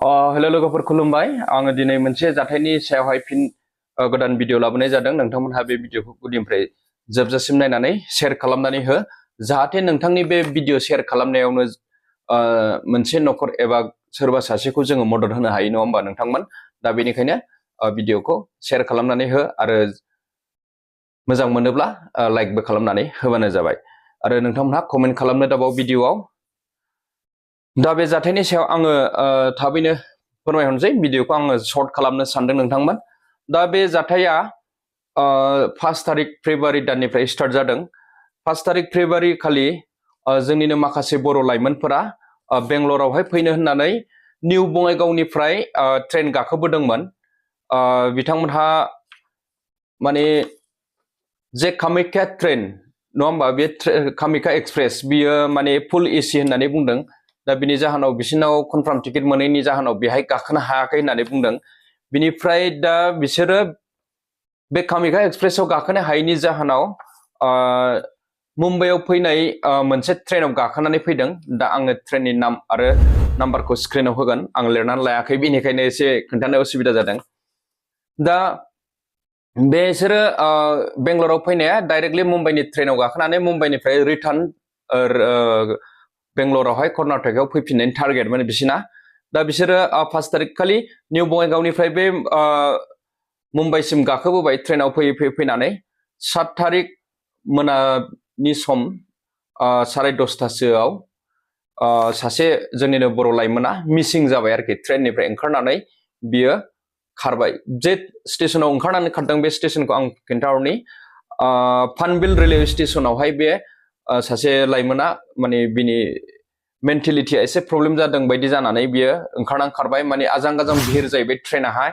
hello लोगोफोर खुलुमबाय आङो दिनै मोनसे जाथायनि सायावहाय फिन गोदान भिडिअ लाबोनाय जादों नोंथांमोनहा बे भिडिअखौ गुदिनिफ्राय जोबजासिम नायनानै शेयार खालामनानै हो जाहाथे नोंथांनि बे भिडिअ शेयार खालामनायावनो मोनसे नखर एबा सोरबा सासेखौ जोङो मदद होनो हायो नङा होमबा नोंथांमोन दा बेनिखायनो भिडिअखौ शेयार खालामनानै हो आरो मोजां मोनोब्ला लाइकबो खालामनानै होबानो जाबाय आरो नोंथांमोनहा कमेन्ट खालामनो दाबाव भिडिअआव दा बे जाथायनि सायाव आङो थाबैनो फोरमायहरनोसै भिडिअखौ आङो सर्ट खालामनो सानदों नोंथांमोन दा बे जाथाया 5 तारिख फेब्रुवारि दाननिफ्राय स्टार्ट जादों 5 तारिख फेब्रुवारि खालि जोंनिनो माखासे बर' लाइमोनफोरा बेंगलरावहाय फैनो होननानै निउ बङाइगावनिफ्राय ट्रेन गाखोबोदोंमोन बिथांमोनहा माने जे कामाख्या ट्रेन नङा होमबा बे कामाख्या एक्सप्रेस बियो माने फुल एसि होननानै बुंदों दा बिनि जाहोनाव बिसिनाव कनफार्म टिकेट मोनैनि जाहोनाव बेहाय गाखोनो हायाखै होननानै बुंदों बिनिफ्राय दा बिसोरो बे कामाख्या एक्सप्रेसआव गाखोनो हायैनि जाहोनाव मुम्बाइआव फैनाय मोनसे ट्रेनाव गाखोनानै फैदों दा आङो ट्रेननि नाम आरो नाम्बारखौ स्क्रिनाव होगोन आं लिरनानै लायाखै बेनिखायनो एसे खोन्थानो उसुबिदा जादों दा बेसोरो बेंगलराव फैनाया डाइरेक्टलि मुम्बाइनि ट्रेनाव गाखोनानै मुम्बाइनिफ्राय रिटार्न बेंगलरावहाय कर्नाटकआव फैफिननायनि टारगेटमोन बिसिना दा बिसोरो 5 तारिख खालि निउ बङाइगावनिफ्राय बे मुम्बाइसिम गाखोबोबाय ट्रेनाव फैनानै 7 तारिख मोनानि सम 10:30सोआव सासे जोंनिनो बर' लाइमोना मिसिं जाबाय आरोखि ट्रेननिफ्राय ओंखारनानै बियो खारबाय जे स्टेशनाव ओंखारनानै खारदों बे स्टेशनखौ आं खिन्थाहरनि पानबिल रेलवे स्टेशनावहाय बे सासे लाइमोना माने बिनि मेन्टेलिटिया एसे प्रब्लेम जादों बायदि जानानै बियो ओंखारनानै खारबाय माने आजां गाजां भिर जाहैबाय ट्रेनाहाय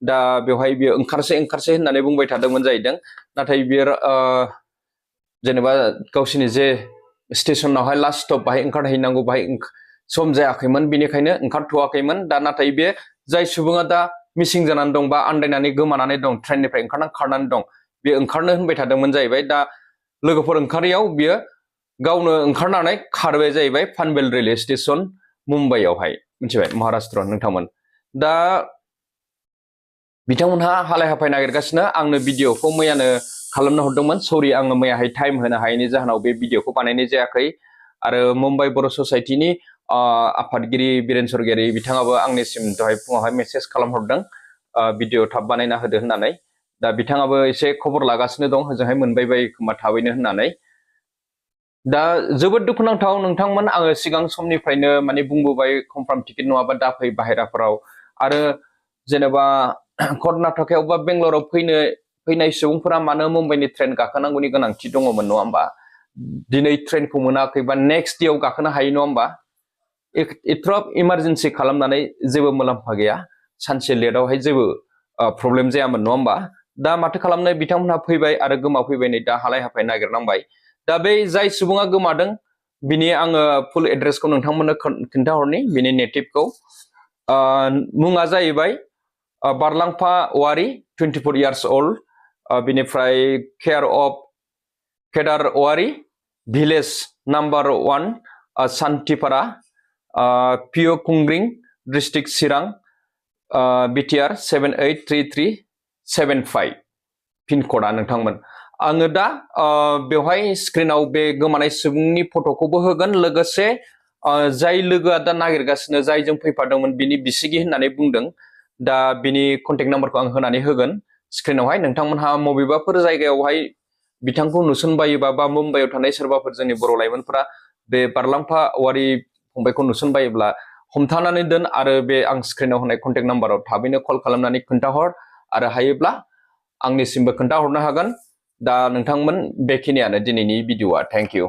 दा बेवहाय बियो ओंखारसै होननानै बुंबाय थादोंमोन जाहैदों नाथाय बियो जेनेबा गावसिनि जे स्टेशनावहाय लास्ट स्टप बाहाय ओंखारहैनांगौ बाहाय सम जायाखैमोन बेनिखायनो ओंखारथ'वाखैमोन दा नाथाय बे जाय सुबुङा दा मिसिं जानानै दं बा आन्दायनानै गोमानानै दं ट्रेननिफ्राय ओंखारनानै खारनानै दं बे ओंखारनो होनबाय थादोंमोन जाहैबाय दा लोगोफोर ओंखारैयाव बियो गावनो ओंखारनानै खारबाय जाहैबाय पानबेल रेलवे स्टेशन मुम्बाइआवहाय मिथिबाय महाराष्ट्र नोंथांमोन दा बिथांमोनहा हालाय हाफाय नागिरगासिनो आंनो भिडिअखौ मैयानो खालामनो हरदोंमोन सरि आङो मैयाहाय टाइम होनो हायैनि जाहोनाव बे भिडिअखौ बानायनाय जायाखै आरो मुम्बाइ बर' ससाइटिनि आफादगिरि बिरेन सरगियारि बिथाङाबो आंनिसिम दहाय फुङावहाय मेसेज खालामहरदों भिडिअ थाब बानायना होदो होननानै दा बिथाङाबो एसे खबर लागासिनो दं होजोंहाय मोनबाय बायो खोमा थाबैनो होननानै दा जोबोद दुखुनांथाव नोंथांमोन आङो सिगां समनिफ्रायनो माने बुंबोबाय कनफार्म टिकेट नङाबा दाफै बाहेराफोराव आरो जेनेबा कर्नाटकआव बा बेंगलराव फैनाय सुबुंफोरा मानो मुम्बाइनि ट्रेन गाखोनांगौनि गोनांथि दङमोन नङा होमबा दिनै ट्रेनखौ मोनाखैबा नेक्स्ट डेआव गाखोनो हायो नङा होमबा एथ्राब इमारजेन्सि खालामनानै जेबो मुलाम्फा गैया सानसे लेटआवहाय जेबो प्रब्लेम जायामोन नङा होमबा दा माथो खालामनो बिथांमोनहा फैबाय आरो गोमाफैबाय नै दा हालाय हाफाय नागिरनांबाय दा बे जाय सुबुङा गोमादों बिनि आङो फुल एड्रेसखौ नोंथांमोननो खिन्थाहरनि बिनि नेटिभखौ मुङा जाहैबाय बारलांफा औवारि 24 इयार्स ओल्ड बिनिफ्राय केयार अफ केदार औवारि भिलेज नाम्बार 1 सान्तिपारा पिअ कुंग्रिं डिस्ट्रिक्ट चिरां बिटिआर 783375 पिनक'डा नोंथांमोन आङो दा बेवहाय स्क्रिनाव बे गोमानाय सुबुंनि फट'खौबो होगोन लोगोसे जाय लोगोआ दा नागिरगासिनो जायजों फैफादोंमोन बिनि बिसिगि होननानै बुंदों दा बिनि कन्टेक्ट नाम्बारखौ आं होनानै होगोन स्क्रिनावहाय नोंथांमोनहा बबेबाफोर जायगायावहाय बिथांखौ नुसनबायोबा बा मुम्बाइआव थानाय सोरबाफोर जोंनि बर' लाइमोनफोरा बे बारलांफा औवारि फंबायखौ नुसनबायोब्ला हमथानानै दोन आरो बे आं स्क्रिनाव होनाय कन्टेक्ट नाम्बाराव थाबैनो कल खालामनानै खोन्थाहर आरो हायोब्ला आंनिसिमबो खोन्थाहरनो हागोन दा नोंथांमोन बेखिनियानो दिनैनि भिडिअआ थेंक इउ